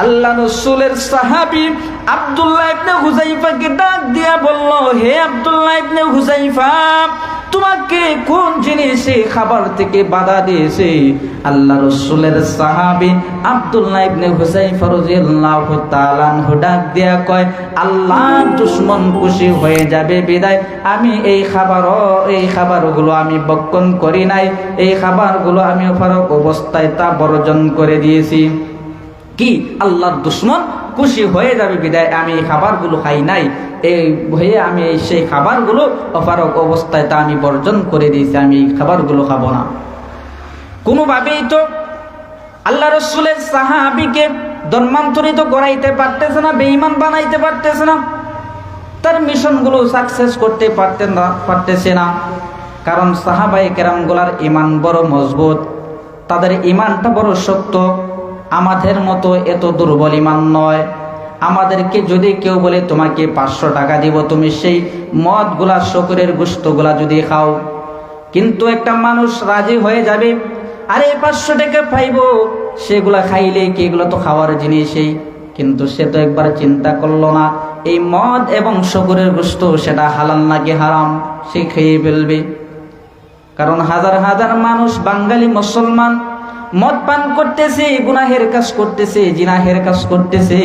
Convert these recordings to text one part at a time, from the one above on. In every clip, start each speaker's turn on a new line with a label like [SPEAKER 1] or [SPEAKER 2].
[SPEAKER 1] আল্লাহ রাসূলের সাহাবী আব্দুল্লাহ ইবনে হুযাইফাকে ডাক দিয়া বলল, হে আব্দুল্লাহ ইবনে হুযাইফা, তোমাকে কোন জিনিসে খাবার থেকে বাধা দিয়েছে? আল্লাহ রাসূলের সাহাবী আব্দুল্লাহ ইবনে হুযাইফা রাদিয়াল্লাহু তাআলা আনহু ডাক দিয়া কয়, আল্লাহর দুশমন খুশি হয়ে যাবে বিদায় আমি এই খাবারগুলো আমি ভক্ষণ করি নাই, এই খাবারগুলো আমি ফারক অবস্থায় তা বর্জন করে দিয়েছি। কি আল্লাহর দুশমন খুশি হয়ে যাবে বিদায় আমি এই খাবারগুলো খাই নাই, এই ভয়ে আমি সেই খাবারগুলো অপারক অবস্থায় তা আমি বর্জন করে দিয়েছি, আমি এই খাবারগুলো খাবো না। কোনোভাবেই তো আল্লাহ রাসূলের সাহাবীকে ধর্মান্তরিত করাইতে পারতেছে না, বেঈমান বানাইতে পারতেছে না, তার মিশনগুলো সাকসেস করতে পারতেছে না। কারণ সাহাবায়ে কেরামগুলার ঈমান বড় মজবুত, তাদের ঈমানটা বড় শক্ত, আমাদের মতো এত দুর্বল ঈমান নয়। আমাদেরকে যদি কেউ বলে তোমাকে 500 টাকা দিব, তুমি সেই মদগুলা শকুরের গোশতগুলা যদি খাও, কিন্তু একটা মানুষ রাজি হয়ে যাবে, আরে 500 টাকা পাইবো, সেগুলা খাইলে কি এগুলো তো খাওয়ার জিনিসই, কিন্তু সে তো একবার চিন্তা করলো না এই মদ এবং শকুরের গোশত সেটা হালাল নাকি হারাম, সে খেয়ে ফেলবে। কারণ হাজার হাজার মানুষ বাঙালি মুসলমান মদ পান করতেছে, গুনাহের কাজ করতেছে, জিনাহের কাজ করতেছে,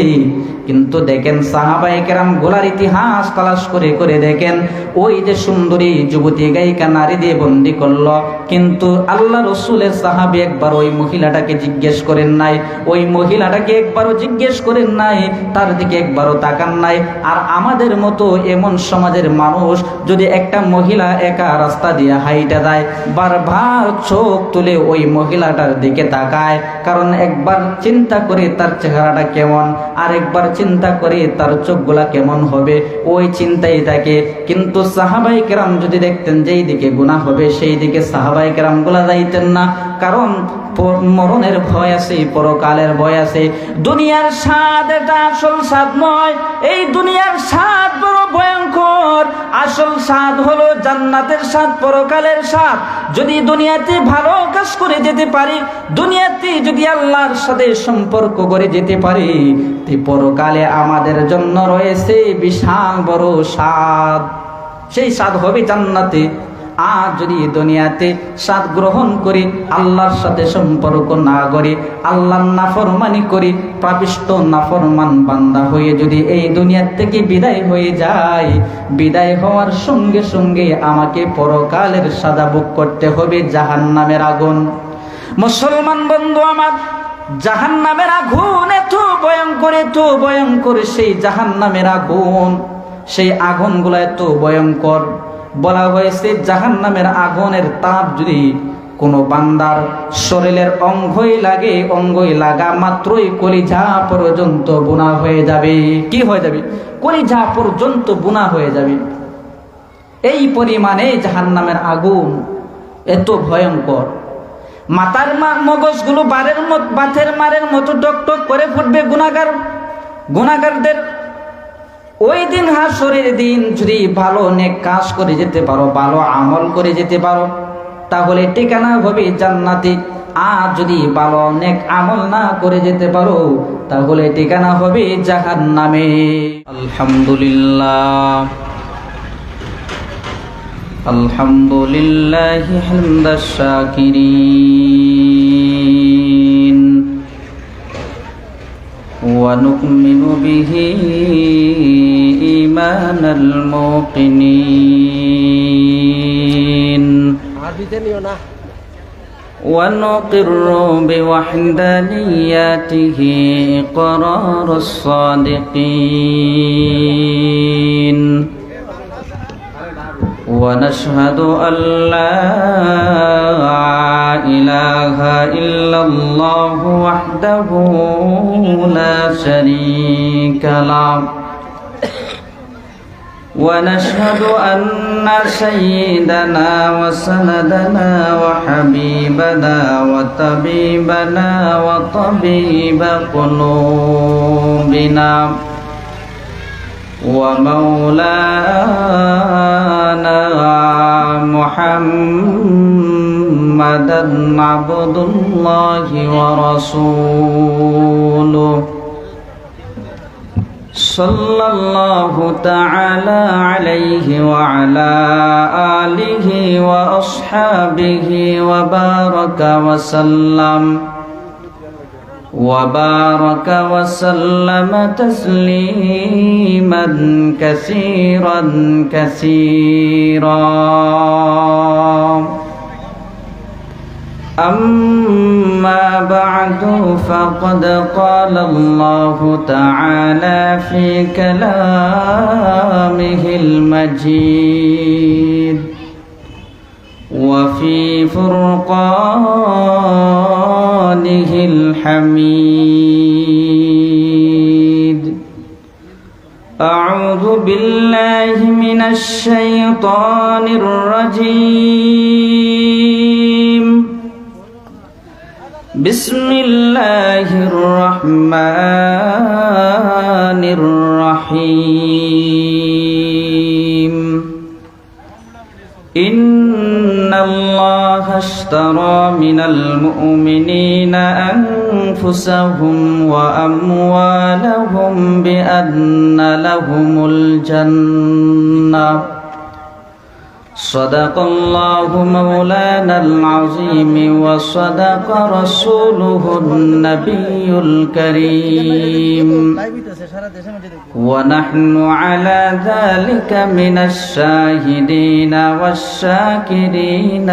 [SPEAKER 1] কিন্তু দেখেন সাহাবায়ে কেরাম গোলার ইতিহাস তালাশ করে করে দেখেন, ওই যে সুন্দরী যুবতী গায়িকা নারী দিয়ে বন্দি করলো, কিন্তু আল্লাহ রাসূলের সাহাবী একবার ওই মহিলাটাকে জিজ্ঞেস করেন নাই, ওই মহিলাটাকে একবারও জিজ্ঞেস করেন নাই, তার দিকে একবারও তাকান নাই। আর আমাদের মতো এমন সমাজের মানুষ যদি একটা মহিলা একা রাস্তা দিয়ে হাইটা যায়, বারবার চোখ তুলে ওই মহিলাটার দিকে তাকায়, কারণ একবার চিন্তা করে তার চেহারাটা কেমন, আর একবার চিন্তা করে তার চোখগুলা কেমন হবে, ওই চিন্তাই থাকে। কিন্তু সাহাবায়ে কেরাম যদি দেখতেন যেই দিকে গুনাহ হবে সেই দিকে সাহাবায়ে কেরাম গুলা যাইতেন না, কারণ মরণের ভয় আছে, পরকালের ভয় আছে। দুনিয়ার স্বাদ এটা আসল স্বাদ নয়, এই দুনিয়ার স্বাদ বড় ভয়ঙ্কর, আসল স্বাদ হলো জান্নাতের স্বাদ, পরকালের স্বাদ। যদি দুনিয়াতে ভালো কাজ করে যেতে পারি, দুনিয়াতে যদি আল্লাহর সাথে সম্পর্ক করে যেতে পারি, তে পরকালে আমাদের জন্য রয়েছে বিশাল বড় স্বাদ, সেই স্বাদ হবে জান্নাতে। আর যদি দুনিয়াতে স্বাদ গ্রহণ করি, আল্লাহর সাথে সম্পর্ক না করি, আল্লাহর নাফরমানি করি, পাপিষ্ঠ নাফরমান বান্দা হয়ে যদি এই দুনিয়ার থেকে বিদায় হয়ে যায়, বিদায় হওয়ার সঙ্গে সঙ্গে আমাকে পরকালের সাজা ভোগ করতে হবে জাহান্নামের আগুন। মুসলমান বন্ধু আমার, জাহান্নামের আগুন এত ভয়ঙ্কর, এত ভয়ঙ্কর, সেই জাহান্নামের আগুন, সেই আগুনগুলো এত ভয়ঙ্কর। বলা হয়েছে জাহান্নামের আগুনের তাপ যদি কোনো বান্দার শরীরের অঙ্গই লাগে, অঙ্গই লাগা মাত্রই কলিজা পর্যন্ত বুনা হয়ে যাবে। কি হয়ে যাবে? কলিজা পর্যন্ত বুনা হয়ে যাবে। এই পরিমাণে জাহান্নামের আগুন এত ভয়ঙ্কর। মাথার মগজগুলো বাতের মারের মতো টকটক করে ফুটবে গুনাহগারদের। ওই দিন হাসরের দিন যদি ভালো নেক কাজ করে যেতে পারো, ভালো আমল করে যেতে পারো, তাহলে ঠিকানা হবে জান্নাতে। আর যদি ভালো নেক আমল না করে যেতে পারো, তাহলে ঠিকানা হবে জাহান্নামে। আলহামদুলিল্লাহ, আলহামদুলিল্লাহ হামদাশ শাকিরিন ওয়া নু'মিনু বিহি ঈমানাল মুকিনিন ওয়া নুকিরু বিওয়াহদানিয়াতিহি ইকরারাস সাদিকিন ونشهد أن لا إله إلا الله وحده لا شريك له ونشهد أن سيدنا وسندنا وحبيبنا وطبيبنا وطبيب قلوبنا ومولانا محمدا عبد الله ورسوله সাল্লাল্লাহু তাআলা আলাইহি ওয়া আলা আলিহি ওয়া আসহাবিহি ওয়া বারাকা ওয়া সাল্লাম وبارك وسلم تسليما كثيرا كثيرا أما بعد فقد قال الله تعالى في كلامه المجيد وفي فرقانه الحميد أعوذ بالله من الشيطان الرجيم بسم الله الرحمن الرحيم إن الله اشترى من المؤمنين أنفسهم وأموالهم بأن لهم الجنة صدق الله مولانا العظيم وصدق رسوله النبي الكريم ونحن على ذلك من الشاهدين والشاكرين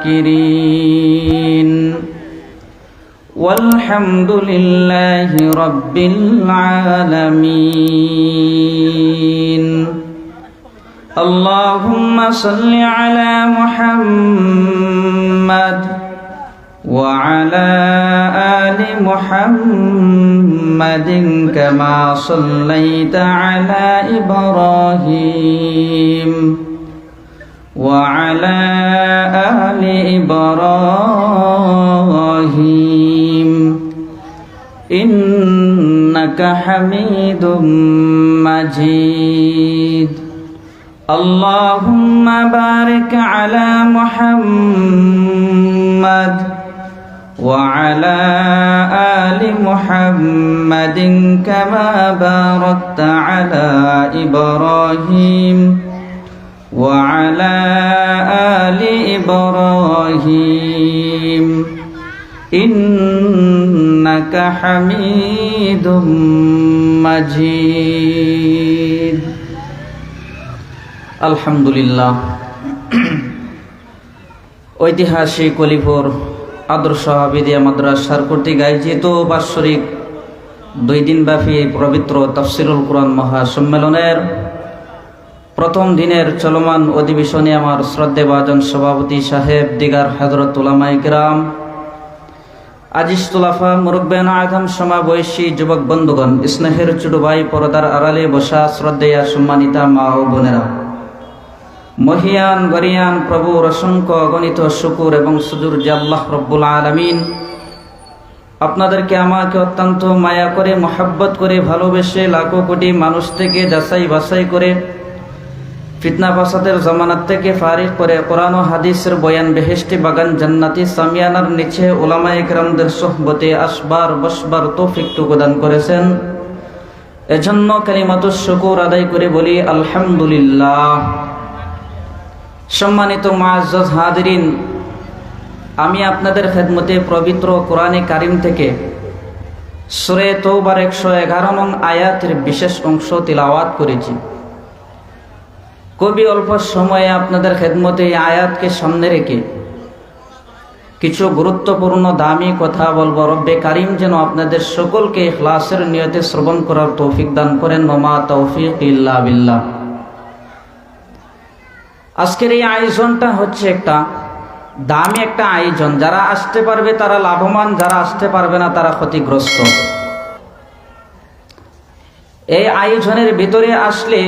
[SPEAKER 1] والذاكرين والحمد لله رب العالمين اللهم صل على محمد وعلى آل محمد كما صليت على إبراهيم وعلى آل إبراهيم إنك حميد مجيد اللهم بارك على محمد وعلى آل محمد كما باركت على إبراهيم وعلى آل إبراهيم إنك حميد مجيد আলহামদুলিল্লাহ। ঐতিহাসিক অলিপুর আদর্শ হাফিজিয়া মাদ্রাসার কর্তৃক আয়োজিত বাৎসরিক 2 দিনব্যাপী পবিত্র তাফসিরুল কুরআন মহাসম্মেলনের প্রথম দিনের চলমান অধিবেশনে আমার শ্রদ্ধেভাজন সভাপতি সাহেব, দিগার হযরত উলামায়ে কিরাম, আজিজ তুলাফা, মুরব্বিয়ান আযম, সমাবয়সী যুবক বন্ধুগণ, স্নেহের ছোট ভাই, পর্দার আড়ালে বসা শ্রদ্ধেয়া সম্মানিতা মা ও বোনেরা, মহিয়ান গরিয়ান প্রভুর অসংখ্য অগণিত শুকর এবং সুজুর যে আল্লাহ রব্বুল আলামিন আপনাদেরকে আমাকে অত্যন্ত মায়া করে, মহব্বত করে, ভালোবেসে লাখো কোটি মানুষ থেকে যাচাই বাছাই করে, ফিতনা ফাসাদের জামানাত থেকে ফারিক করে কোরআন ও হাদিসের বয়ান বেহেশতি বাগান জান্নাতি সামিয়ানার নিচে উলামায়ে কেরামদের সোহবতে আসবার বসবার তৌফিক দান করেছেন। এজন্য কালিমাতুশ শুকর আদায় করে বলি আলহামদুলিল্লাহ। সম্মানিত মুআজ্জাজ হাজিরিন, আমি আপনাদের খেদমতে পবিত্র কোরআনে কারিম থেকে সূরা তওবার 111 নং আয়াতের বিশেষ অংশ তিলাওয়াত করেছি। খুবই অল্প সময়ে আপনাদের খেদমতে এই আয়াতকে সামনে রেখে কিছু গুরুত্বপূর্ণ দামি কথা বলবো। রব্বে কারিম যেন আপনাদের সকলকে ইখলাসের নিয়তে শ্রবণ করার তৌফিক দান করেন। ওমা তৌফিক ইল্লা বিল্লাহ। আজকের এই আয়োজনটা হচ্ছে একটা দামি একটা আয়োজন। যারা আসতে পারবে তারা লাভবান, যারা আসতে পারবে না তারা ক্ষতিগ্রস্ত। এই আয়োজনের ভিতরে আসলে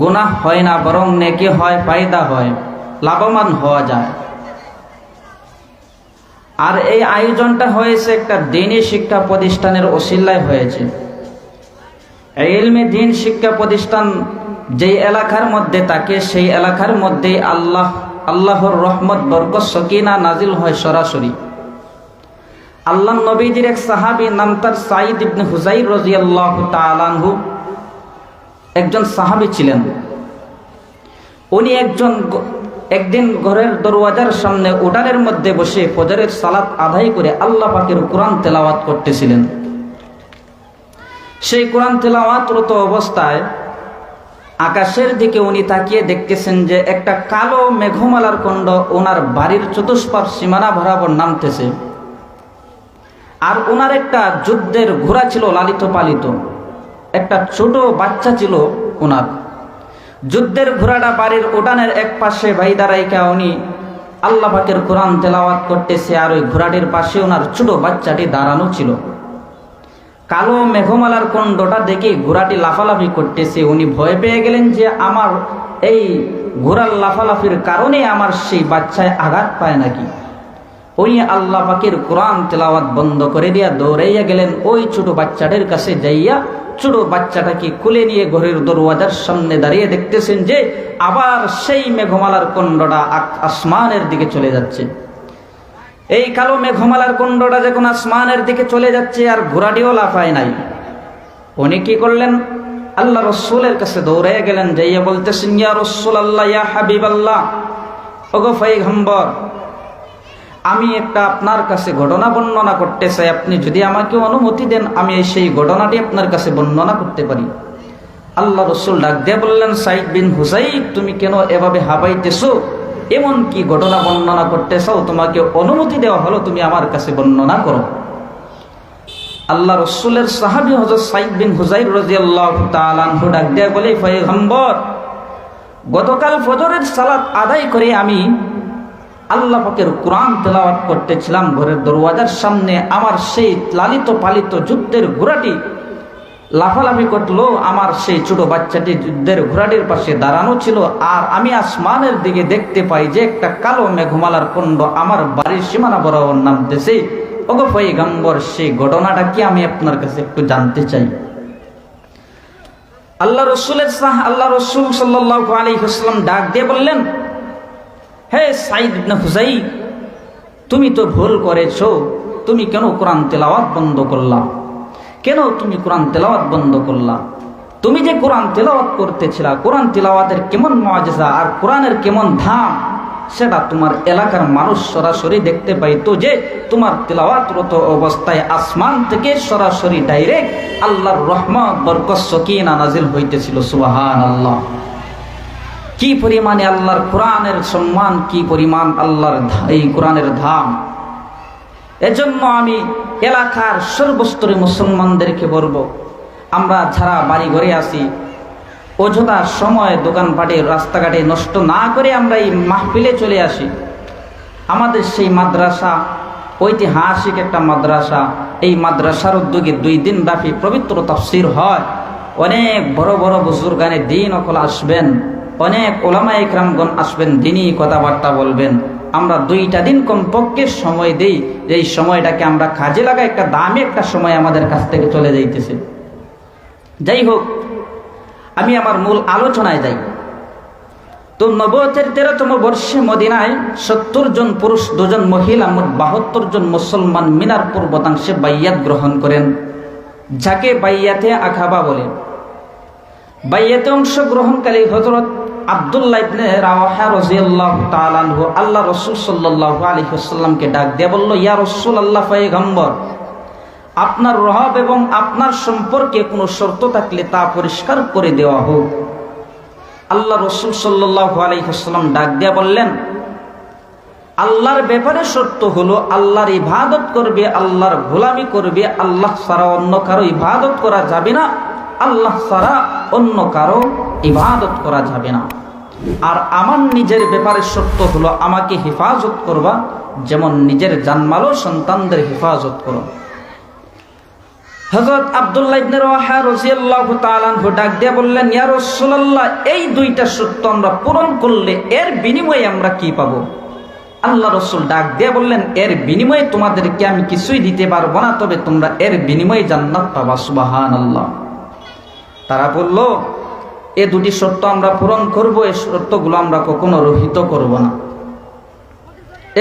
[SPEAKER 1] গুনাহ হয় না, বরং নেকি হয়, ফায়দা হয়, লাভবান হওয়া যায়। আর এই আয়োজনটা হয়েছে একটা দ্বীনি শিক্ষা প্রতিষ্ঠানের ওসিলায় হয়েছে। ইলমে দ্বীন শিক্ষা প্রতিষ্ঠান যেই এলাকার মধ্যে থাকে সেই এলাকার মধ্যেই আল্লাহর রহমত, বরকত, সকিনা নাজিল হয় সরাসরি। আল্লাহ নবীজির এক সাহাবী, নাম তার সাঈদ ইবনে হুযাইর রাদিয়াল্লাহু তাআলা আনহু, একজন সাহাবী ছিলেন। উনি একদিন ঘরের দরওয়াজার সামনে উঠানের মধ্যে বসে ফজরের সালাত আদায় করে আল্লাহ পাকের কোরআন তেলাওয়াত করতেছিলেন। সেই কোরআন তেলাওয়াতরত অবস্থায় আকাশের দিকে উনি তাকিয়ে দেখতেছেন যে একটা কালো মেঘমালার খণ্ড ওনার বাড়ির চতুষ্পার সীমানা বরাবর নামতেছে। আর ওনার একটা যুদ্ধের ঘোড়া ছিল লালিত পালিত, একটা ছোট বাচ্চা ছিল ওনার। যুদ্ধের ঘোড়াটা বাড়ির উঠানের এক পাশে বাইদা রাইকা উনি আল্লাহ পাকের কোরআন তেলাওয়াত করতেছে, আর ওই ঘোড়াটির পাশে ওনার ছোট বাচ্চাটি দাঁড়ানো ছিল। কালো মেঘমালার খণ্ডটা দেখে ঘোড়াটি লাফালাফি করতেছে। উনি ভয় পেয়ে গেলেন যে আমার এই ঘোড়ার লাফালাফির কারণে আমার সেই বাচ্চায় আঘাত পায় নাকি। উনি আল্লাহ পাকের কোরআন তেলাওয়াত বন্ধ করে দিয়া দৌড়াইয়া গেলেন ওই ছোট বাচ্চাটির কাছে যাইয়া ছোট বাচ্চাটাকে খুলে নিয়ে ঘরের দরওয়াজার সামনে দাঁড়িয়ে দেখতেছেন যে আবার সেই মেঘমালার খণ্ডটা আসমানের দিকে চলে যাচ্ছে। এই কালো মেঘমালার খণ্ডটা যখন আসমানের দিকে চলে যাচ্ছে আর ঘোড়াটিও লাফায় নাই, উনি কি করলেন, আল্লাহ রসুলের কাছে দৌড়াইয়া গেলেন, যাইয়া বলতেছেন, ইয়া রাসূলুল্লাহ, ইয়া হাবিবাল্লাহ, ওগো পয়গম্বর, আমি একটা আপনার কাছে ঘটনা বর্ণনা করতে চাই। আপনি যদি আমাকে অনুমতি দেন আমি সেই ঘটনাটি আপনার কাছে বর্ণনা করতে পারি। আল্লাহ রসুল ডাক দিয়ে বললেন, সাঈদ বিন হুযাইর, তুমি কেন এভাবে হাবাইতেছো? এমন কি ঘটনা বর্ণনা করতে চাও? তোমাকে অনুমতি দেওয়া হলো, তুমি আমার কাছে বর্ণনা করো। আল্লাহ রসুলের সাহাবী হযরত সাঈদ বিন হুযাইর রাদিয়াল্লাহু তাআলা আনহু ডাক দিয়ে বলে, পয়গম্বর, গতকাল ফজরের সালাত আদায় করে আমি আল্লাহ পাকের কোরআন তেলাওয়াত করতেছিলাম ঘরের দরওয়াজার সামনে। আমার সেই লালিত পালিত যুদ্ধের ঘোড়াটি লাফালাফি করলো, আমার সেই ছোট বাচ্চাটি যুদ্ধের ঘোড়াটির পাশে দাঁড়ানো ছিল। আর আমি আসমানের দিকে দেখতে পাই যে একটা কালো মেঘমালার খণ্ড আমার বাড়ির সীমানা বরাবর নামতেছে। ওগো পয়গম্বর, সেই ঘটনাটা কি আমি আপনার কাছে একটু জানতে চাই। আল্লাহ রসুল সাল্লাল্লাহু আলাইহি ওয়াসাল্লাম ডাক দিয়ে বললেন, হে সাঈদ ইবনে হুযাইর, তুমি তো ভুল করেছো। তুমি কেন কোরআন তেলাওয়াত বন্ধ করলা? কেন তুমি কোরআন তেলাওয়াত বন্ধ করলা? তুমি যে কোরআন তেলাওয়াত করতেছিলা, কোরআন তেলাওয়াতের কেমন মুআজিজা আর কোরআনের কেমন ধাম, সেটা তোমার এলাকার মানুষ সরাসরি দেখতে পাইতো যে তোমার তেলাওয়াতরত অবস্থায় আসমান থেকে সরাসরি ডাইরেক্ট আল্লাহর রহমত, বরকত, সকিনা নাজিল হইতেছিল। সুবহানাল্লাহ! কি পরিমাণে আল্লাহর কোরআনের সম্মান, কি পরিমাণ আল্লাহর এই কোরআনের ধাম। এজন্য আমি এলাকার সর্বস্তরে মুসলমানদেরকে বলবো, আমরা যারা বাড়ি ঘরে আছি, অযথা সময় দোকানপাটে রাস্তাঘাটে নষ্ট না করে আমরা এই মাহফিলে চলে আসি। আমাদের সেই মাদ্রাসা ঐতিহাসিক একটা মাদ্রাসা, এই মাদ্রাসার উদ্যোগে 2 দিন ব্যাপী পবিত্র তাফসীর হয়। অনেক বড় বড় বুজুর্গানে দ্বীন ওয়াল আসবেন, অনেক ওলামা ইকরামগণ আসবেন, দিনই কথাবার্তা বলবেন। আমরা 2টা দিন কমপক্ষে সময় দেই, এই সময়টাকে আমরা কাজে লাগাই। একটা দামি একটা সময় আমাদের কাছ থেকে চলে যাইতেছে। যাই হোক, আমি আমার মূল আলোচনায় যাই। তো নবুয়তের 13তম বর্ষে মদিনায় 70 জন পুরুষ, 2 জন মহিলা, মোট 72 জন মুসলমান মিনার পূর্বতাংশে বাইয়াত গ্রহণ করেন, যাকে বাইয়াতে আকাবা বলে। বাইয়াতে অংশগ্রহণকারী হযরত আব্দুল্লাহ ইবনে রাওয়াহা রাদিয়াল্লাহু তাআলা আনহু আল্লাহ রাসূল সাল্লাল্লাহু আলাইহি ওয়াসাল্লামকে ডাক দিয়ে বলল, ইয়া রাসূলুল্লাহ, পয়গম্বর, আপনার রহব এবং আপনার সম্পর্কে কোনো শর্ত থাকলে তা পরিষ্কার করে দেওয়া হোক। আল্লাহ রাসূল সাল্লাল্লাহু আলাইহি ওয়াসাল্লাম ডাক দিয়ে বললেন, আল্লাহর ব্যাপারে শর্ত হলো আল্লাহর ইবাদত করবে, আল্লাহর গোলামি করবে, আল্লাহ ছাড়া অন্য কারো ইবাদত করা যাবে না, আল্লাহ ছাড়া অন্য কারো ইবাদত করা যাবে না। আর আমার নিজের ব্যাপারে শর্ত হলো আমাকে হেফাজত করবা, যেমন নিজের জানমাল ও সন্তানদের হেফাজত করো। হযরত আব্দুল্লাহ ইবনে রাওয়াহা রাদিয়াল্লাহু তাআলা আনহু ডাক দিয়ে বললেন, ইয়া রাসূলুল্লাহ, এই 2টা শর্ত আমরা পূরণ করলে এর বিনিময়ে আমরা কি পাবো? আল্লাহ রাসূল ডাক দিয়ে বললেন, এর বিনিময়ে তোমাদেরকে আমি কিছুই দিতে পারবো না, তবে তোমরা এর বিনিময়ে জান্নাত পাবা। সুবহানাল্লাহ! তারা বলল, এই 2টি শর্ত আমরা পূরণ করব, এই শর্তগুলো আমরা কখনো রহিত করব না।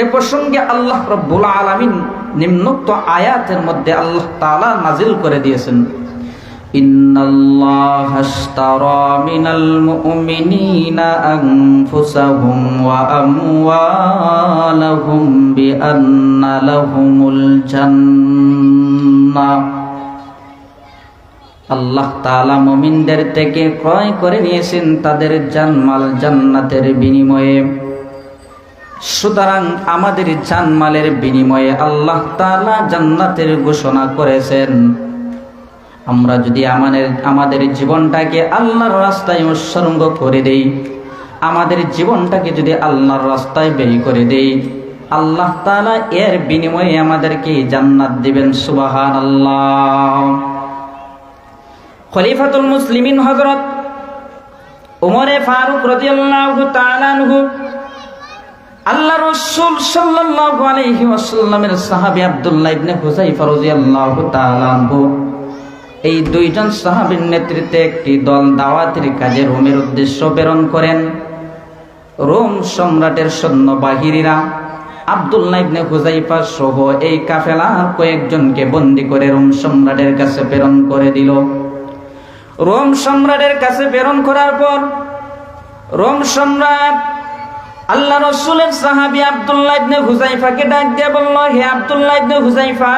[SPEAKER 1] এ প্রসঙ্গে আল্লাহ রাব্বুল আলামিন নিম্নোক্ত আয়াতের মধ্যে আল্লাহ তাআলা নাজিল করে দিয়েছেন, ইন্নাল্লাহা আশতারা মিনাল মুমিনিনা আনফুসাহুম ওয়া আমওয়ালাহুম বিআন্না লাহুমুল জান্নাহ। আল্লাহ তাআলা মুমিনদের থেকে ক্রয় করে নিয়েছেন তাদের জানমাল জান্নাতের বিনিময়ে। সুতরাং আমাদের জানমালের বিনিময়ে আল্লাহ তাআলা জান্নাতের ঘোষণা করেছেন। আমরা যদি আমাদের জীবনটাকে আল্লাহর রাস্তায় উৎসর্গ করে দেই, আমাদের জীবনটাকে যদি আল্লাহর রাস্তায় ব্যয় করে দেই, আল্লাহ তাআলা এর বিনিময়ে আমাদেরকে জান্নাত দিবেন। সুবহানাল্লাহ। খলিফাতুল মুসলিমিন হযরত ওমরে ফারুক রাদিয়াল্লাহু তাআলা আনহু, আল্লাহ রাসূল সাল্লাল্লাহু আলাইহি ওয়াসাল্লামের সাহাবী আব্দুল্লাহ ইবনে হুযায়ফা রাদিয়াল্লাহু তাআলা আনহু, এই দুইজন সাহাবীর নেতৃত্বে একটি দল দাওয়াতের কাজে রোমের উদ্দেশ্যে প্রেরণ করেন। রোম সম্রাটের সৈন্যবাহিনীরা আব্দুল্লাহ ইবনে হুযায়ফা সহ এই কাফেলার কয়েকজনকে বন্দী করে রোম সম্রাটের কাছে প্রেরণ করে দিল। রোম সম্রাটের কাছে প্রেরণ করার পর রোম সম্রাট আল্লাহ রাসূলের সাহাবী আব্দুল্লাহ ইবনে হুযায়ফাকে ডাক দিয়ে বলল, হে আব্দুল্লাহ ইবনে হুযায়ফা,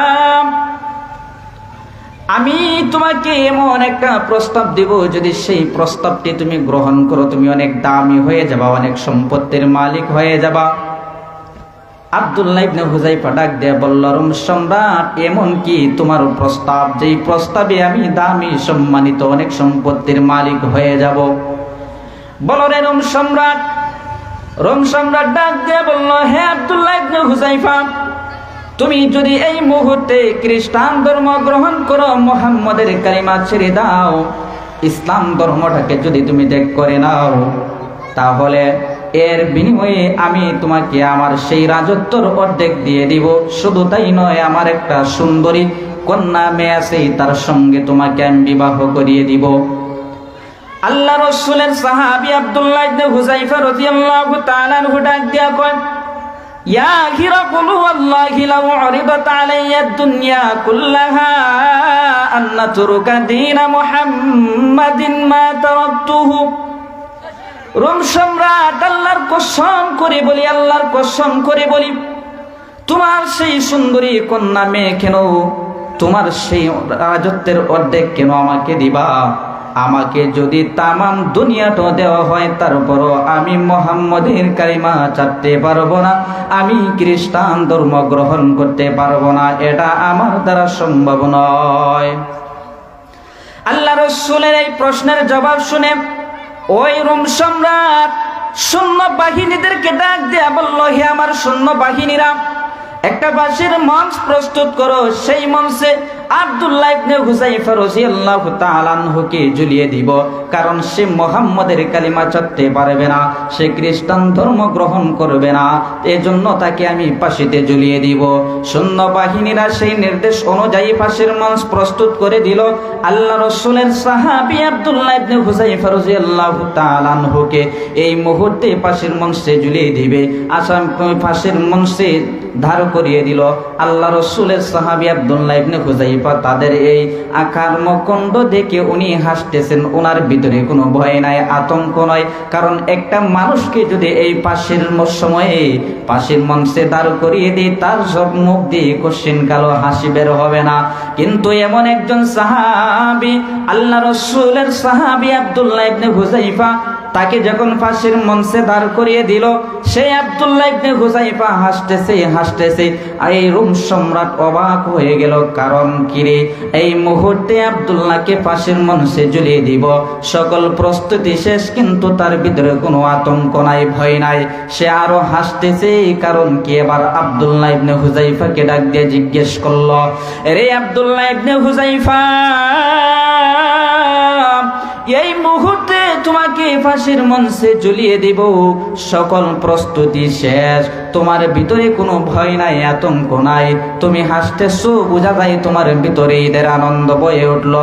[SPEAKER 1] আমি তোমাকে এমন একটা প্রস্তাব দেব, যদি সেই প্রস্তাবটি তুমি গ্রহণ করো তুমি অনেক দামি হয়ে যাবা, অনেক সম্পত্তির মালিক হয়ে যাবা। আব্দুল্লাহ ইবনে হুযায়ফা ডাক দিয়ে বলল, রোম সম্রাট, এমন কি তোমার প্রস্তাব যেই প্রস্তাবে আমি দামি সম্মানিত অনেক সম্পত্তির মালিক হয়ে যাব? বলো রে রোম সম্রাট। রোম সম্রাট ডাক দিয়ে বলল, হে আব্দুল্লাহ ইবনে হুযায়ফা, তুমি যদি এই মুহূর্তে খ্রিস্টান ধর্ম গ্রহণ করো, মুহাম্মদের কালিমা ছেড়ে দাও, ইসলাম ধর্মটাকে যদি তুমি ত্যাগ করে নাও, তাহলে এর বিনিময়ে আমি তোমাকে আমার সেই রাজত্বর অর্ধেক দিয়ে দিব। শুধু তাই নয়, আমার একটা সুন্দরী কন্যা মেয়ে আছে, তার সঙ্গে তোমাকে আমি বিবাহ করিয়ে দিব। আল্লাহ রাসূলের সাহাবী আব্দুল্লাহ ইবনে হুযায়ফা রাদিয়াল্লাহু তাআলা আনহু ডাক দিয়া কয়, ইয়া হিরাকুল ওয়াল্লাহি লাউ উরিদাত আলাইয়া দুনিয়া কুল্লাহা আন নাতরুকা দীন মুহাম্মাদিন মা তারাকতুহু। রোম সম্রাট, আল্লাহর কসম করে বলি, আল্লাহর কসম করে বলি, তোমার সেই সুন্দরী কন্যা মেয়ে কেন, তোমার সেই রাজত্বের অর্ধেক কেন আমাকে দিবা? আমাকে যদি তামাম দুনিয়াটা দেওয়া হয়, তারপরও আমি মুহাম্মদের কালিমা ছাড়তে পারবো না, আমি খ্রিস্টান ধর্ম গ্রহণ করতে পারবো না, এটা আমার দ্বারা সম্ভব নয়। আল্লাহ রাসূলের এই প্রশ্নের জবাব শুনে ওই রোম সম্রাট সৈন্যবাহিনীদেরকে ডাক দিয়া বলল, হে আমার সৈন্যবাহিনীরা, একটা বাঁশের মঞ্চ প্রস্তুত করো, সেই মঞ্চে আব্দুল্লাহ ইবনে হুযায়ফা রাদিয়াল্লাহু তাআলা আনহুকে ঝুলিয়ে দিব, কারণ সে মুহাম্মদের কালিমা ছাড়তে পারবে না, সে খ্রিস্টান ধর্ম গ্রহণ করবে না, এজন্য তাকে আমি ফাঁসিতে ঝুলিয়ে দিব। সৈন্যবাহিনীরা সেই নির্দেশ অনুযায়ী ফাঁসির মঞ্চ প্রস্তুত করে দিল। আল্লাহ রাসূলের সাহাবী আব্দুল্লাহ ইবনে হুযায়ফা রাদিয়াল্লাহু তাআলা আনহুকে এই মুহূর্তে ফাঁসির মঞ্চে ঝুলিয়ে দিবে। আসামি ফাঁসির মঞ্চে ধার করিয়ে দিল। আল্লাহ রাসূলের সাহাবী আব্দুল্লাহ ইবনে হুযায়ফা তাদের এই আকার মুখণ্ড দেখে উনি হাসতেছেন, ওনার ভিতরে কোনো ভয় নাই, আতঙ্ক নয়, কারণ একটা মানুষকে যদি এই ফাঁসির সময়ে ফাঁসির মঞ্চে দাঁড় করিয়ে দিই, তার সব মুখ দিয়ে কঠিন কালো হাসি বের হবে না। কিন্তু এমন একজন সাহাবী, আল্লাহ রাসূলের সাহাবী আব্দুল্লাহ ইবনে হুযায়ফা, তাকে যখন ফাঁসির মঞ্চে দাঁড় করিয়ে দিল, সেই আব্দুল্লাহ ইবনে হুযায়ফা হাসতেছে। এই রোম সম্রাট অবাক হয়ে গেল, কারণ কিরে, এই মুহূর্তে আব্দুল্লাহকে ফাঁসির মঞ্চে ঝুলিয়ে দিব, সকল প্রস্তুতি শেষ, কিন্তু তার ভিতরে কোনো আতঙ্ক নাই, ভয় নাই, সে আরো হাসতেছে। কারণ কি, এবার আব্দুল্লাহ ইবনে হুযায়ফাকে ডাক দিয়ে জিজ্ঞেস করলো, রে আব্দুল্লাহ ইবনে হুযায়ফা, এই মুহূর্তে তোমাকে ফাঁসির মঞ্চে ঝুলিয়ে দিব, সকল প্রস্তুতি শেষ, তোমার ভিতরে কোনো ভয় নাই, আতঙ্ক নাই, তুমি হাসতেছো, বোঝা যায় তোমার ভিতরে ঈদের আনন্দ বয়ে উঠল।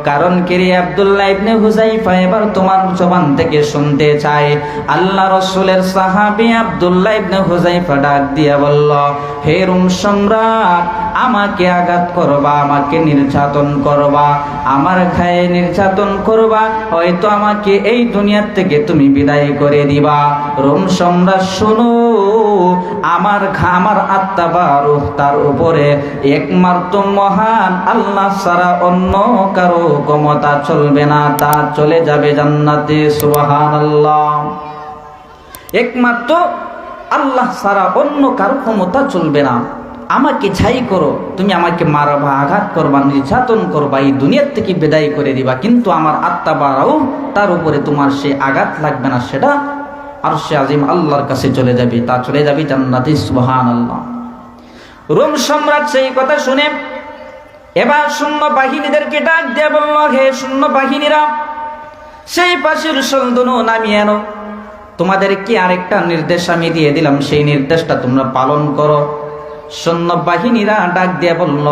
[SPEAKER 1] কারণ কি রে আব্দুল্লাহ ইবনে হুযায়ফা, এবার তোমার জবান থেকে শুনতে চাই। আল্লাহ রাসূলের সাহাবী আব্দুল্লাহ ইবনে হুযায়ফা ডাক দিয়া বলল, হে রোম সম্রাট, আমাকে আঘাত করবা, আমাকে নির্যাতন করবা, আমার গায়ে নির্যাতন করবা, হয়তো আমাকে এই দুনিয়ার থেকে তুমি বিদায় করে দিবা। রোম সম্রাট শোনো, আমার আত্মা বা রূহ তার উপরে একমাত্র মহান আল্লাহ ছাড়া অন্য কারো ক্ষমতা চলবে না, তা চলে যাবে জান্নাতে। সুবহানাল্লাহ। একমাত্র আল্লাহ ছাড়া অন্য কারো ক্ষমতা চলবে না। আমাকে ছাই করো, তুমি আমাকে মারবা, আঘাত করবা, নির্যাতন করবা, এই দুনিয়ার থেকে বিদায় করে দিবা, কিন্তু আমার আত্মা বা রূহ তার উপরে তোমার সে আঘাত লাগবে না, সেটা আরশে আজিম আল্লাহর কাছে চলে যাবে, তা চলে যাবে জান্নাতে। সুবহানাল্লাহ। রোম সম্রাট সেই কথা শুনে এবার সৈন্য বাহিনীদেরকে ডাক দিয়ে বলল, হে সৈন্য বাহিনীরা, সেই পাশের সৈন্যদল নামিয়ে আনো। তোমাদেরকে আরেকটা নির্দেশ আমি দিয়ে দিলাম, সেই নির্দেশটা তোমরা পালন করো। সৈন্য বাহিনীরা ডাক দিয়ে বলল,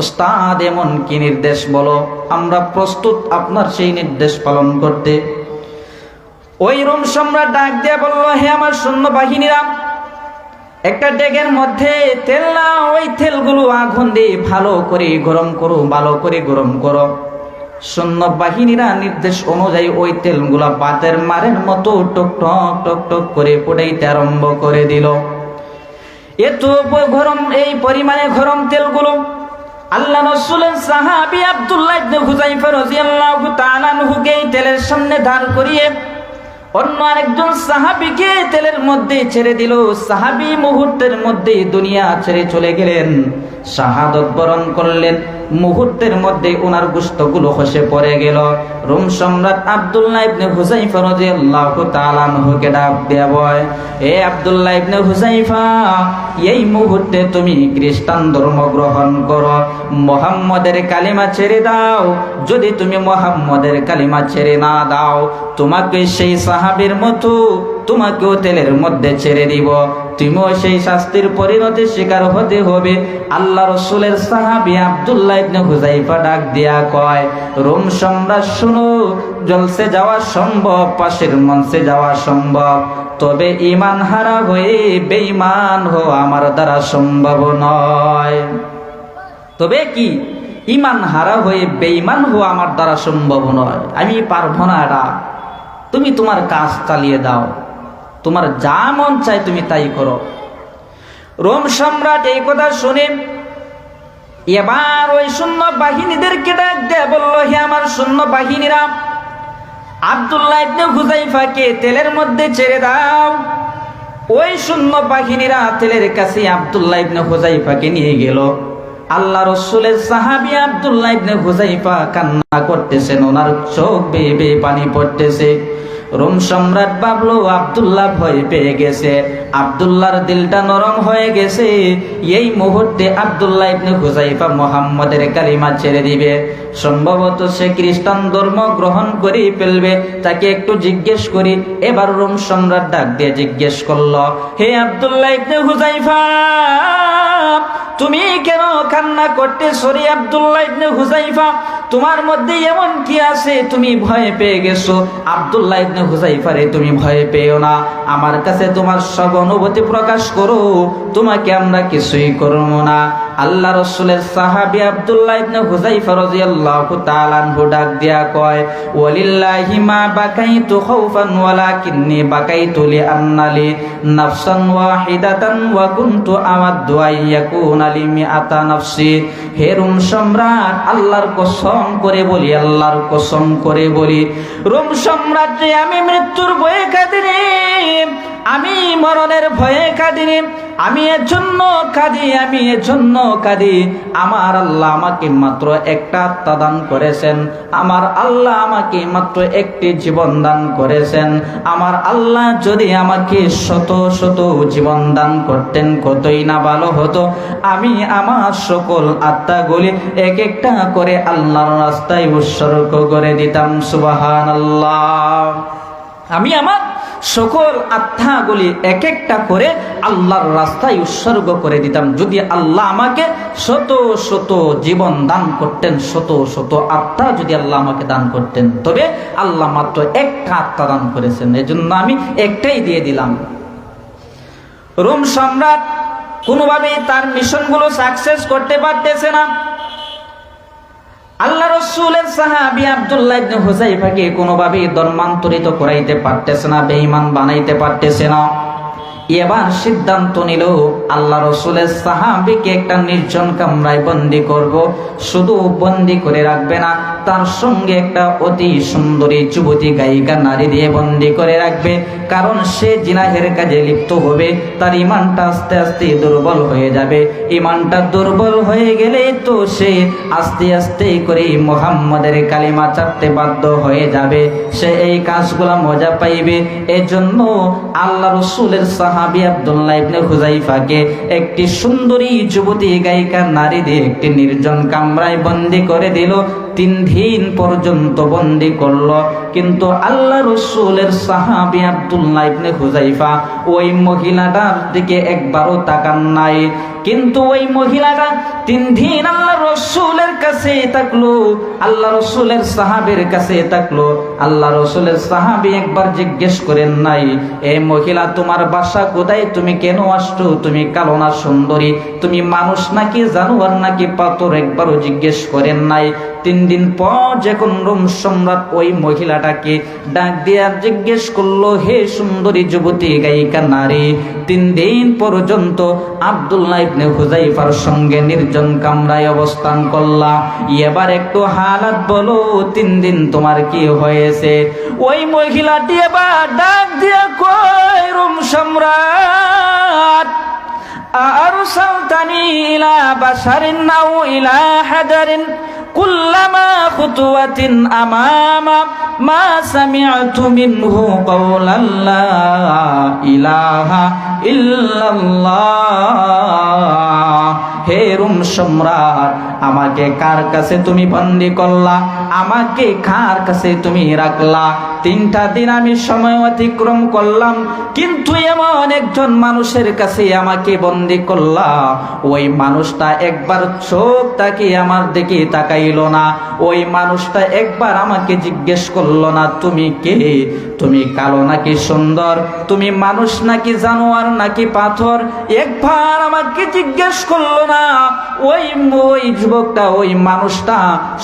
[SPEAKER 1] ওস্তাদ এমন কি নির্দেশ বলো, আমরা প্রস্তুত আপনার সেই নির্দেশ পালন করতে। ওই রোম সম্রাট ডাক দিয়ে বলল, হে আমার সৈন্য বাহিনীরা, একটা ডেগের মধ্যে তেল নাও, ওই তেলগুলো আগুন দিয়ে ভালো করে গরম করো, ভালো করে গরম করো। সৈন্য বাহিনীরা নির্দেশ অনুযায়ী ওই তেলগুলা বাতের মারের মতো টক টক টক টক করে ফুটাইতে আরম্ভ করে দিল। এত গরম, এই পরিমাণে গরম তেলগুলো আল্লাহ রাসূলের সাহাবী আব্দুল্লাহ ইবনে হুযায়ফা রাদিয়াল্লাহু তাআলা আনহুকে এই তেলের সামনে দাঁড় করিয়ে অন্য আরেকজন সাহাবীকে তেলের মধ্যে ছেড়ে দিল। সাহাবী মুহূর্তের মধ্যে দুনিয়া ছেড়ে চলে গেলেন, শাহাদত বরণ করলেন। মুহূর্তের মধ্যে ওনার গোশতগুলো খসে পড়ে গেল। রোম সম্রাট আব্দুল্লাহ ইবনে হুযায়ফা রাদিয়াল্লাহু তাআলা আনহুকে ডাক দেয়া বয়, হে আব্দুল্লাহ ইবনে হুযায়ফা, এই মুহূর্তে তুমি খ্রিস্টান ধর্ম গ্রহণ করো, মুহাম্মদের কালিমা ছেড়ে দাও। যদি তুমি মুহাম্মদের কালিমা ছেড়ে না দাও, তোমাকে সেই সাহাবীর মতো তোমাকেও তেলের মধ্যে ছেড়ে দিব, তুমিও সেই শাস্তির পরিণতির শিকার হতে হবে। আল্লাহ রাসূলের সাহাবী আব্দুল্লাহ ইবনে হুযায়ফা ডাক দিয়া কয়, রোম সম্রাট শুনো, জলসে যাওয়া সম্ভব, পাশের মঞ্চে যাওয়া সম্ভব, তবে ঈমান হারা হয়ে বেঈমান হওয়া আমার দ্বারা সম্ভব নয়। তবে কি ঈমান হারা হয়ে বেঈমান হওয়া আমার দ্বারা সম্ভব নয়, আমি পারবো না। এটা তুমি তোমার কাজ চালিয়ে দাও, তোমার যা মন চায় তুমি তাই করো। রোম সম্রাট এই কথা শুনে এবার ওই সৈন্য বাহিনীদেরকে ডাক দিয়ে বলল, হে আমার সৈন্য বাহিনীরা, আব্দুল্লাহ ইবনে হুযায়ফাকে তেলের মধ্যে ছেড়ে দাও। ওই সৈন্য বাহিনীরা তেলের কাছে আব্দুল্লাহ ইবনে হুযায়ফাকে নিয়ে গেল। আল্লাহ রাসূলের সাহাবী আব্দুল্লাহ ইবনে হুযায়ফা কান্না করতেছেন, ওনার চোখ বেয়ে বেয়ে পানি পড়তেছে। রোম সম্রাট ভাবলো আব্দুল্লাহ ভয় পেয়ে গেছে, আব্দুল্লাহর দিলটা নরম হয়ে গেছে, এই মুহূর্তে আব্দুল্লাহ ইবনে হুযায়ফা মুহাম্মদের কালিমা ছেড়ে দিবে, সম্ভবত সে খ্রিস্টান ধর্ম গ্রহণ করে ফেলবে। তাকে একটু জিজ্ঞেস করি। এবার রোম সম্রাট ডাক দিয়ে জিজ্ঞেস করলো, হে আব্দুল্লাহ ইবনে হুযায়ফা, তুমি কেন কান্না করতেছো রে আব্দুল্লাহ ইবনে হুযায়ফা? তোমার মধ্যে এমন কি আছে তুমি ভয় পেয়ে গেছো? আব্দুল্লাহ ইবনে হুযায়ফা রে, তুমি ভয় পেও না, আমার কাছে তোমার সব অনুভূতি প্রকাশ করো, তোমাকে আমরা কিছুই করব না। আল্লাহ রাসূলের সাহাবী আব্দুল্লাহ ইবনে হুযায়ফা রাদিয়াল্লাহু তাআলা আনহু ডাক দিয়া কয়, ওয়ালিল্লাহি মা বাকাইতু খাউফান ওয়ালাকিন্নী বাকাইতু লিআন্না লি নাফসান ওয়াহিদাতান ওয়া কুনতু আমাদু আইয়াকুনা লি মিআতা নাফসি। হে রোম সম্রাট, আল্লাহর কসম করে বলি, আল্লাহর কসম করে বলি, রোম সম্রাট যে আমি মৃত্যুর ভয়ে কাঁদিনি, আমি মরণের ভয়ে কাঁদিনি, আমি এজন্য কাঁদি, আমি এজন্য কাঁদি, আমার আল্লাহ আমাকে মাত্র একটা আত্মা দান করেছেন, আমার আল্লাহ আমাকে মাত্র একটি জীবন দান করেছেন। আমার আল্লাহ যদি আমাকে শত শত জীবন দান করতেন কতই না ভালো হতো। আমি আমার সকল আত্মাগুলি এক একটা করে আল্লাহর রাস্তায় উৎসর্গ করে দিতাম। সুবহানাল্লাহ। আমি আমার সকল আত্মাগুলি এক একটা করে আল্লাহর রাস্তায় উৎসর্গ করে দিতাম। যদি আল্লাহ আমাকে শত শত জীবন দান করতেন, শত শত আত্মা যদি আল্লাহ আমাকে দান করতেন, তবে আল্লাহ মাত্র একটা আত্মা দান করেছেন, এজন্য আমি একটাই দিয়ে দিলাম। রোম সম্রাট কোনোভাবেই তার মিশনগুলো সাকসেস করতে পারতেছে না। আল্লাহ রাসূলের সাহাবী আব্দুল্লাহ ইবনে হুযাইফাকে কোনোভাবেই ধর্মান্তরিত করাইতে পারতেছে না, বেঈমান বানাইতে পারতেছে না। এবার সিদ্ধান্ত নিল আল্লাহ রাসূলের সাহাবীকে একটা নির্জন কামরায় বন্দী করব। শুধু বন্দী করে রাখবে না, তার সঙ্গে একটা অতি সুন্দরী যুবতী গায়িকা নারী দিয়ে বন্দী করে রাখবে। কারণ সে জিনাহের কাজে লিপ্ত হবে, তার ঈমানটা আস্তে আস্তে দুর্বল হয়ে যাবে। ঈমানটা দুর্বল হয়ে গেলে তো সে আস্তে আস্তে করে মুহাম্মাদের কালিমা চাপতে বাধ্য হয়ে যাবে, সে এই কাজগুলা মজা পাইবে। এজন্য আল্লাহ রাসূলের সাহাবী আব্দুল্লাহ ইবনে হুযাইফাকে একটি সুন্দরী যুবতী গায়িকা নারী দিয়ে একটি নির্জন কামরায় বন্দী করে দিল। 3 দিন পর্যন্ত বন্দী করলো, কিন্তু আল্লাহ রাসূলের সাহাবী আব্দুল্লাহ ইবনে হুযাইফা ওই মহিলাটার দিকে একবারও তাকান নাই। কিন্তু ওই মহিলাটা 3 দিন আল্লাহ রাসূলের কাছে থাকলো, আল্লাহ রাসূলের সাহাবীর কাছে থাকলো। আল্লাহ রাসূলের সাহাবী একবার জিজ্ঞেস করেন নাই, এই মহিলা তোমার বাসা কোথায়, তুমি কেন আসছো, তুমি কালো না সুন্দরী, তুমি মানুষ নাকি জানোয়ার নাকি পাথর, একবারও জিজ্ঞেস করেন নাই। 3 দিন পর যখন রোম সম্রাট ওই মহিলাটাকে ডাক দিয়ে জিজ্ঞেস করলো, হে সুন্দরী যুবতী গায়িকা নারী, 3 দিন পর্যন্ত আব্দুল্লাহ ইবনে হুযাইফার সঙ্গে নির্জন কামরায় অবস্থান করলা, এবার একটু হালাত বলো, 3 দিন তোমার কি হয়েছে? ওই মহিলাটি এবার ডাক দিয়ে কয়, রোম সম্রাট, আরসালতানি ইলা বাশারিন নাও ইলা হাজারিন কুল্লামা খুতুওয়াতিন আমামা মা সামি'তু মিনহু কাওলান লা ইলাহা ইল্লাল্লাহ। হে রোম সম্রাট, আমাকে কার কাছে তুমি বন্দী করলা, আমাকে কার কাছে তুমি রাখলা? 3টা দিন আমি সময় অতিক্রম করলাম, কিন্তু এমন একজন মানুষের কাছে আমাকে বন্দী করলা, ওই মানুষটা একবার চোখ তাকিয়ে আমার দিকে তাকাইল না, ওই মানুষটা একবার আমাকে জিজ্ঞেস করলো না তুমি কে, তুমি কালো নাকি সুন্দর, তুমি মানুষ নাকি জানোয়ার নাকি পাথর, একবার আমাকে জিজ্ঞেস করলো না। ওই যুবকটা, ওই মানুষটা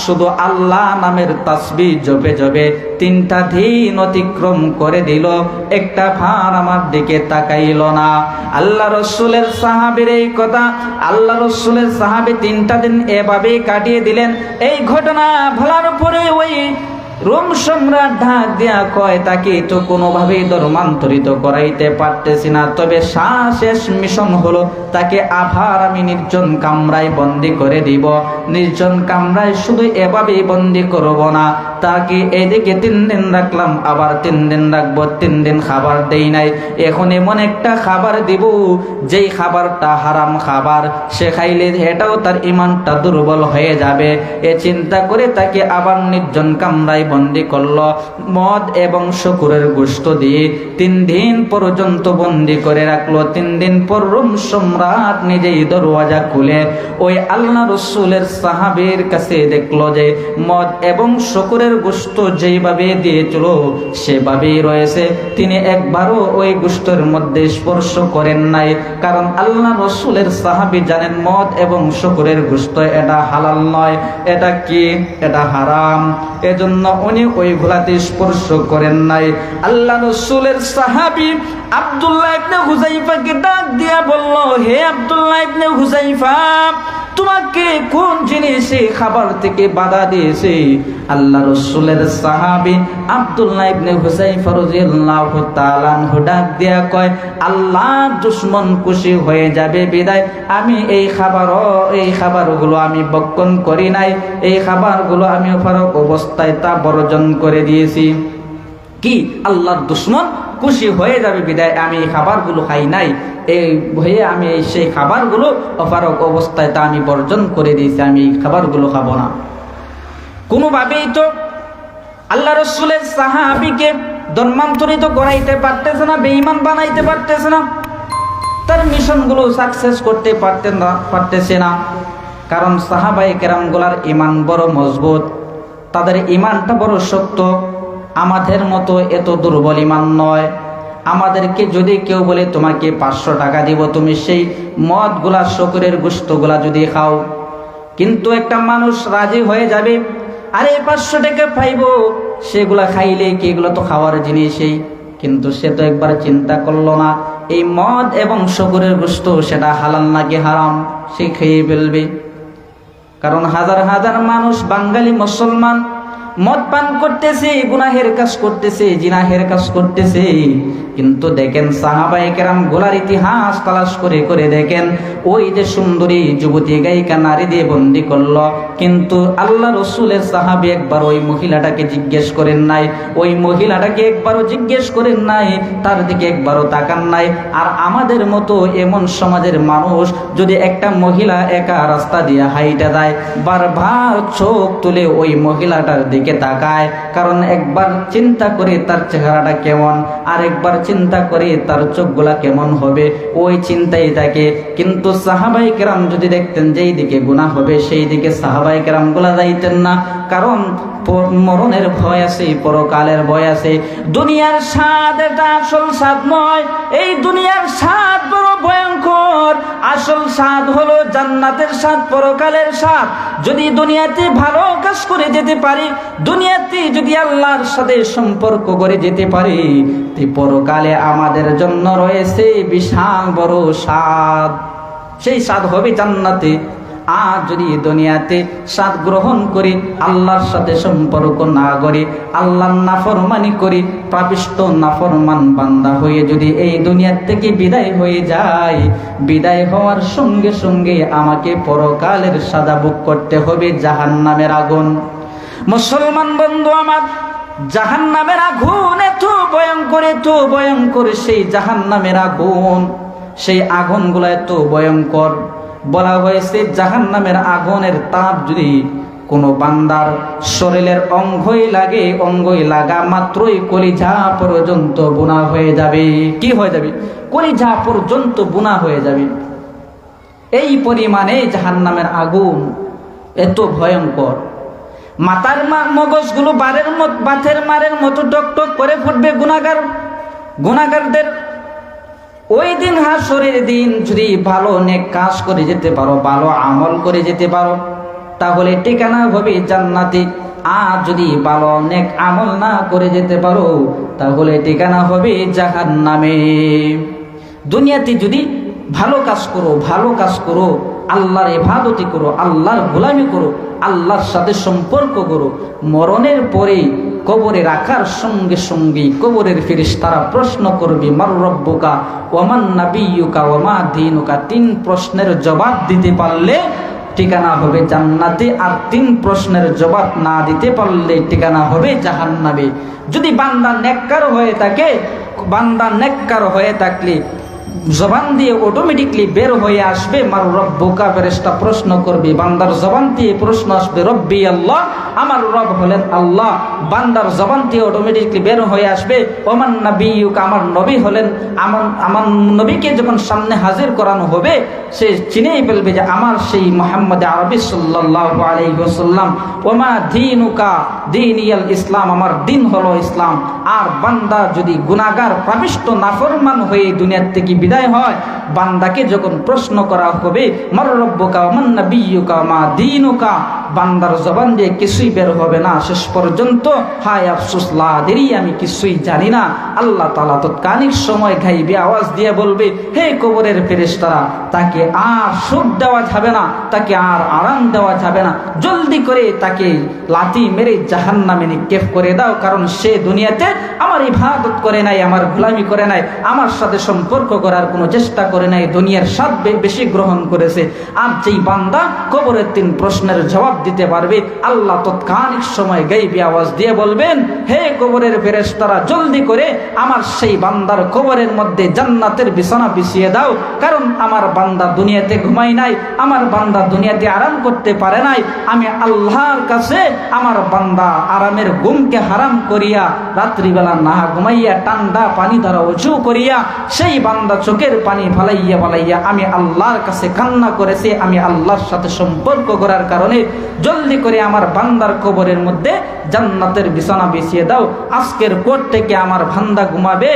[SPEAKER 1] শুধু আল্লাহ নামের তাসবিহ জপে জপে 3টা দিন অতিক্রম করে দিল, একটা ভার আমার দিকে তাকাইল না। আল্লাহ রাসূলের সাহাবীর এই কথা, আল্লাহ রাসূলের সাহাবী 3টা দিন এভাবেই কাটিয়ে দিলেন। এই ঘটনা বলার পরে ওই রোম সম্রাট ডাক দিয়া কয়, তাকে তো কোনোভাবেই ধর্মান্তরিত করাইতে পারতেছি না, তবে শেষ মিশন হলো তাকে আবার আমি নির্জন কামরায় বন্দী করে দিব। নির্জন কামরায় শুধু এভাবেই বন্দী করব না, তাকে এদিকে 3 দিন রাখলাম, আবার 3 দিন রাখবো, 3 দিন খাবার দেই নাই, এখন এমন একটা খাবার দিব যেই খাবারটা হারাম খাবার, সে খাইলে এটাও তার ঈমানটা দুর্বল হয়ে যাবে। এ চিন্তা করে তাকে আবার নির্জন কামরায় বন্দী করলো, মদ এবং শুকরের গোশত দিয়ে 3 দিন পর্যন্ত বন্দী করে রাখলো। 3 দিন পর রোম সম্রাট নিজেই দরওয়াজা খুলে ওই আল্লাহ রাসূলের সাহাবীর কাছে দেখলো যে মদ এবং শুকরের গোশত যেইভাবে দিয়েছিল সেভাবেই রয়েছে, তিনি একবারও ওই গোশতের মধ্যে স্পর্শ করেন নাই, কারণ আল্লাহ রাসূলের সাহাবী জানেন মদ এবং শুকরের গোশত এটা হালাল নয়, এটা কি, এটা হারাম, এজন্য উনি ওইগুলাতে স্পর্শ করেন নাই। আল্লাহ রাসূলের সাহাবী আব্দুল্লাহ ইবনে হুযাইফাকে ডাক দিয়া বলল, হে আব্দুল্লাহ ইবনে হুযাইফা, তোমাকে কোন জিনিসে খাবার থেকে বাধা দিয়েছে? আল্লাহ রাসূলের সাহাবী আব্দুল্লাহ ইবনে হুযাইফা রাদিয়াল্লাহু তাআলা আনহু ডাক দিয়া কয়, আল্লাহর দুশমন খুশি হয়ে যাবে বিদায় আমি এই খাবারগুলো আমি ভক্ষণ করি নাই, এই খাবারগুলো আমি ফারক অবস্থায় তা বর্জন করে দিয়েছি। কি, আল্লাহর দুশমন খুশি হয়ে যাবে বিদায় আমি এই খাবারগুলো খাই নাই, এই ভয়ে আমি সেই খাবারগুলো অপারক অবস্থায় তা আমি বর্জন করে দিয়েছি, আমি এই খাবারগুলো খাবো না। কোনোভাবেই তো আল্লাহ রাসূলের সাহাবীকে ধর্মান্তরিত করাইতে পারতেছে না, বেঈমান বানাইতে পারতেছে না, তার মিশনগুলো সাকসেস করতে পারতেছে না। কারণ সাহাবায়ে কেরামগুলার ঈমান বড় মজবুত, তাদের ঈমানটা বড় শক্ত। আমাদের মতো এত দুর্বল ঈমান নয়। আমাদেরকে যদি কেউ বলে তোমাকে 500 টাকা দিব, তুমি সেই মদগুলা, শকুরের গোশতগুলা যদি খাও, কিন্তু একটা মানুষ রাজি হয়ে যাবে, আরে 500 টাকা পাইব, সেগুলা খাইলে কি, এগুলো তো খাওয়ার জিনিসই, কিন্তু সে তো একবার চিন্তা করলো না এই মদ এবং শকুরের গোশত সেটা হালাল নাকি হারাম, সে খেয়ে ফেলবে। কারণ হাজার হাজার মানুষ, বাঙালি মুসলমান, মদ পান করতেছে, গুনাহের কাজ করতেছে, জিনাহের কাজ করতেছে, কিন্তু দেখেন সাহাবায়ে কেরাম গোলার ইতিহাস তালাশ করে করে দেখেন, ওই যে সুন্দরী যুবতী গায়িকা নারী দিয়ে বন্দি করলো, কিন্তু আল্লাহ রসুলের সাহাবী একবার ওই মহিলাটাকে জিজ্ঞেস করেন নাই, ওই মহিলাটাকে একবারও জিজ্ঞেস করেন নাই, তার দিকে একবারও তাকান নাই। আর আমাদের মতো এমন সমাজের মানুষ যদি একটা মহিলা একা রাস্তা দিয়ে হাইটা যায়, বারবার চোখ তুলে ওই মহিলাটার দিকে তাকায়, কারণ একবার চিন্তা করে তার চেহারাটা কেমন, আর একবার চিন্তা করে তার চোখগুলা কেমন হবে, ওই চিন্তাই থাকে। কিন্তু সাহাবায়ে কেরাম যদি দেখতেন যেই দিকে গুনাহ হবে সেই দিকে সাহাবায়ে কেরাম গুলা যাইতেন না, কারণ মরণের ভয় আছে, পরকালের ভয় আছে। দুনিয়ার স্বাদ এটা আসল স্বাদ নয়, এই দুনিয়ার স্বাদ বড় ভয়ঙ্কর। আসল স্বাদ হলো জান্নাতের স্বাদ, পরকালের স্বাদ। যদি দুনিয়াতে ভালো কাজ করে যেতে পারি, দুনিয়াতে যদি আল্লাহর সাথে সম্পর্ক করে যেতে পারি, তে পরকালে আমাদের জন্য রয়েছে বিশাল বড় স্বাদ, সেই স্বাদ হবে জান্নাতে। আর যদি দুনিয়াতে স্বাদ গ্রহণ করি, আল্লাহর সাথে সম্পর্ক না করি, আল্লাহর নাফরমানি করি, পাপিষ্ঠ নাফরমান বান্দা হয়ে যদি এই দুনিয়া থেকে বিদায় হয়ে যায়, বিদায় হওয়ার সঙ্গে সঙ্গে আমাকে পরকালের সাজা ভোগ করতে হবে জাহান্নামের আগুন। মুসলমান বন্ধু আমার, জাহান্নামের আগুন এত ভয়ঙ্কর, এত ভয়ঙ্কর, সেই জাহান্নামের আগুন, সেই আগুনগুলো এত ভয়ঙ্কর। বলা হয়েছে জাহান্নামের আগুনের তাপ যদি কোনো বান্দার শরীরের অঙ্গই লাগে, অঙ্গই লাগা মাত্রই কলিজা পর্যন্ত বুনা হয়ে যাবে। কি হয়ে যাবে? কলিজা পর্যন্ত বুনা হয়ে যাবে। এই পরিমাণে জাহান্নামের আগুন এত ভয়ঙ্কর। মাথার মগজগুলো বাতের মারের মতো টকটক করে ফুটবে গুনাহগারদের। ওই দিন হাসরের দিন যদি ভালো নেক কাজ করে যেতে পারো, ভালো আমল করে যেতে পারো, তাহলে ঠিকানা হবে জান্নাতে। আর যদি ভালো নেক আমল না করে যেতে পারো, তাহলে ঠিকানা হবে জাহান্নামে। দুনিয়াতে যদি ভালো কাজ করো, আল্লাহর ইবাদতি করো, আল্লাহর গোলামি করো, আল্লাহর সাথে সম্পর্ক করো, মরণের পরে কবরে রাখার সঙ্গে সঙ্গে কবরের ফেরেশতারা প্রশ্ন করবে, মার রব্বুকা ওয়া মান নাবিয়্যুকা ওয়া মা দীনুকা। 3 প্রশ্নের জবাব দিতে পারলে ঠিকানা হবে জান্নাতে, আর 3 প্রশ্নের জবাব না দিতে পারলে ঠিকানা হবে জাহান্নামে। যদি বান্দা নেককার হয়ে থাকলে জবান দিয়ে অটোমেটিকলি বের হয়ে আসবে মার রব্বুকা। ফেরেশতা প্রশ্ন করবে, বান্দার জবান দিয়ে প্রশ্ন আসবে, রব্বি আল্লাহ, আমার রব হলেন আল্লাহ। বান্দার জবান দিয়ে অটোমেটিকলি বের হয়ে আসবে, ওমান নাবিয়্যুকা, আমার নবী হলেন, আমার নবীকে যখন সামনে হাজির করানো হবে, সে চিনেই ফেলবে যে আমার সেই মুহাম্মদ আরবি সাল্লাল্লাহু আলাইহি ওয়াসাল্লাম। ওমা দীনুকা দীনিয়াল ইসলাম, আমার দিন হলো ইসলাম। আর বান্দা যদি গুনাহগার পাপিষ্ঠ নাফরমান হয়ে দুনিয়া থেকে বিদায় হয়, বান্দাকে যখন প্রশ্ন করা হবে মার রব্বুকা ওয়া মান নাবিয়্যুকা মা দীনুকা, বান্দার জবান দিয়ে কিছুই বের হবে না। শেষ পর্যন্ত হায় আফসোস, লা আদরি, আমি কিছুই জানি না। আল্লাহ তাআলা তৎকালীন সময় গায়বী আওয়াজ দিয়ে বলবে, হে কবরের ফেরেশতারা, তাকে আর সুখ দেওয়া যাবে না, তাকে আর আরাম দেওয়া যাবে না, জলদি করে তাকে লাথি মেরে জাহান্নামে নিক্ষেপ করে দাও। কারণ সে দুনিয়াতে আমার ইবাদত করে নাই, আমার গোলামি করে নাই, আমার সাথে সম্পর্ক করার কোনো চেষ্টা করে নাই, দুনিয়ার স্বাদ বেশি গ্রহণ করেছে। আর যেই বান্দা কবরের 3 প্রশ্নের জবাব দিতে পারবে। আল্লাহ তৎক্ষণিক সময় গায়বী আওয়াজ দিয়ে বলবেন, হে কবরের ফেরেশতারা, জলদি করে আমার সেই বান্দার কবরের মধ্যে জান্নাতের বিছানা বিছিয়ে দাও, কারণ আমার বান্দা দুনিয়াতে ঘুমায় নাই, আমার বান্দা দুনিয়াতে আরাম করতে পারে নাই। আমি আল্লাহর কাছে আমার বান্দা আরামের ঘুমকে হারাম করিয়া রাত্রিবেলা না ঘুমাইয়া ঠান্ডা পানি দ্বারা ওযু করিয়া সেই বান্দা চোখের পানি ফালাইয়া আমি আল্লাহর কাছে কান্না করেছে, আমি আল্লাহর সাথে সম্পর্ক করার কারণে জলদি করে আমার বান্দার কবরের মধ্যে জান্নাতের বিছানা বিছিয়ে দাও। আজকের পর থেকে আমার বান্দা ঘুমাবে।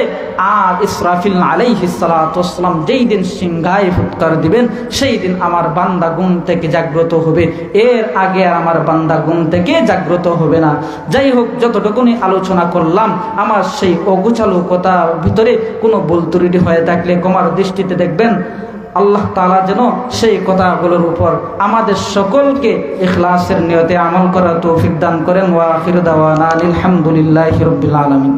[SPEAKER 1] আর ইসরাফিল আলাইহিস সালাতু ওয়াস সালাম যেই দিন সিংহায় ফুৎকার দিবেন, সেই দিন আমার বান্দা ঘুম থেকে জাগ্রত হবে। এর আগে আর আমার বান্দা ঘুম থেকে জাগ্রত হবে না। যাই হোক, যতটুকুনি আলোচনা করলাম, আমার সেই অগোছালো কথার ভিতরে কোনো ভুল ত্রুটি হয়ে থাকলে ক্ষমার দৃষ্টিতে দেখবেন। আল্লাহ তাআলা যেন সেই কথাগুলোর উপর আমাদের সকলকে ইখলাসের নিয়তে আমল করার তৌফিক দান করেন। ওয়া আখিরু দাওয়ানা আলহামদুলিল্লাহি রাব্বিল আলামিন।